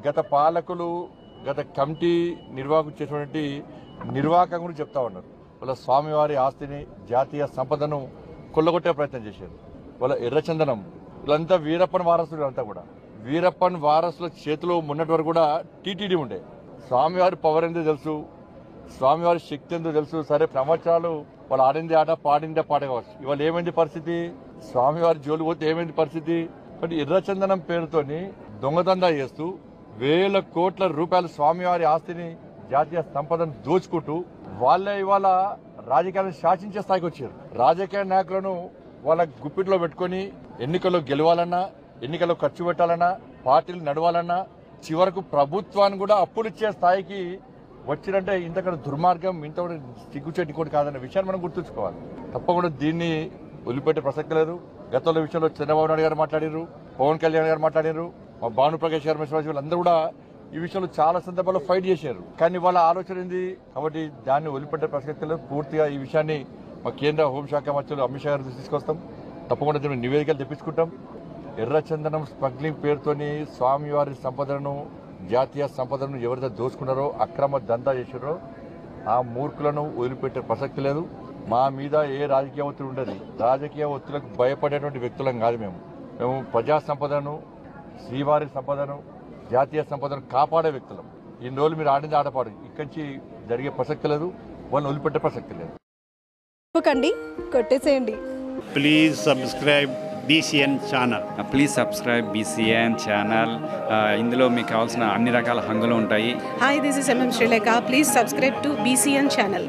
గత పాలకులు గత కమిటీ నిర్వాహకులు చేసినటువంటి నిర్వాహకం గురించి చెప్తా ఉన్నారు. వాళ్ళ స్వామివారి ఆస్తిని జాతీయ సంపదను కొల్లగొట్టే ప్రయత్నం చేశారు. వాళ్ళ ఎర్రచందనం వీళ్ళంతా వీరప్పన్ వారసులు. అంతా కూడా వీరప్పన్ వారసుల చేతిలో ఉన్నటి వరకు కూడా టీటీడీ ఉండే. స్వామివారి పవర్ ఎంతో తెలుసు, స్వామివారి శక్తి ఎంతో తెలుసు. సరే సంవత్సరాలు వాళ్ళు ఆడిందే ఆట పాడిందే పాట కావచ్చు. ఇవాళ ఏమైంది పరిస్థితి? స్వామివారి జోలు పోతే ఏమైంది పరిస్థితి? అంటే ఎర్రచందనం పేరుతోని దొంగదందా చేస్తూ వేల కోట్ల రూపాయల స్వామివారి ఆస్తిని జాతీయ సంపదను దోచుకుంటూ వాళ్ళే ఇవాళ రాజకీయాలను శాసించే స్థాయికి వచ్చారు. రాజకీయ నాయకులను వాళ్ళ గుప్పిట్లో పెట్టుకుని ఎన్నికల్లో గెలవాలన్నా, ఎన్నికల్లో ఖర్చు పెట్టాలన్నా, పార్టీలు నడవాలన్నా, చివరకు ప్రభుత్వాన్ని కూడా అప్పులు ఇచ్చే స్థాయికి వచ్చిరంటే ఇంతకన్నా దుర్మార్గం, ఇంత సిగ్గుచెట్టి కూడా కాదన్న విషయాన్ని మనం గుర్తుంచుకోవాలి. తప్పకుండా దీన్ని వదిలిపెట్టే ప్రసక్తి లేదు. గతంలో విషయంలో చంద్రబాబు నాయుడు గారు మాట్లాడారు, పవన్ కళ్యాణ్ గారు మాట్లాడారు, మా భానుప్రకాష్ గారు వీళ్ళందరూ కూడా ఈ విషయంలో చాలా సందర్భాల్లో ఫైట్ చేశారు. కానీ వాళ్ళ ఆలోచన ఏంది? కాబట్టి దాన్ని వదిలిపెట్టే ప్రసక్తి లేదు. పూర్తిగా ఈ విషయాన్ని మా కేంద్ర హోంశాఖ మంత్రులు అమిత్ షా గారు తీసుకొస్తాం. తప్పకుండా దీన్ని నివేదికలు తెప్పించుకుంటాం. ఎర్రచందనం స్మగ్లింగ్ పేరుతోని స్వామివారి సంపదను, జాతీయ సంపదను ఎవరైతే దోచుకున్నారో, అక్రమ దందా చేశారో ఆ మూర్ఖులను వదిలిపెట్టే ప్రసక్తి లేదు. మా మీద ఏ రాజకీయ ఒత్తిడి ఉండదు. రాజకీయ ఒత్తిడికి భయపడేటువంటి వ్యక్తులం కాదు. మేము ప్రజా సంపదను, శ్రీవారి సంపదను, జాతీయ సంపదను కాపాడే వ్యక్తులం. ఇన్ని రోజులు మీరు ఆడింది ఆడపాడు. ఇక్కడి నుంచి జరిగే ప్రసక్తి లేదు, వాళ్ళని వదిలిపెట్టే ప్రసక్తి లేదు. కొట్టేసేయండి. Please subscribe BCN channel. Please subscribe BCN channel. ఇందులో మీకు కావాల్సిన అన్ని రకాల హంగులు ఉంటాయి. Hi, this is MM Sri Lanka. Please subscribe to BCN channel.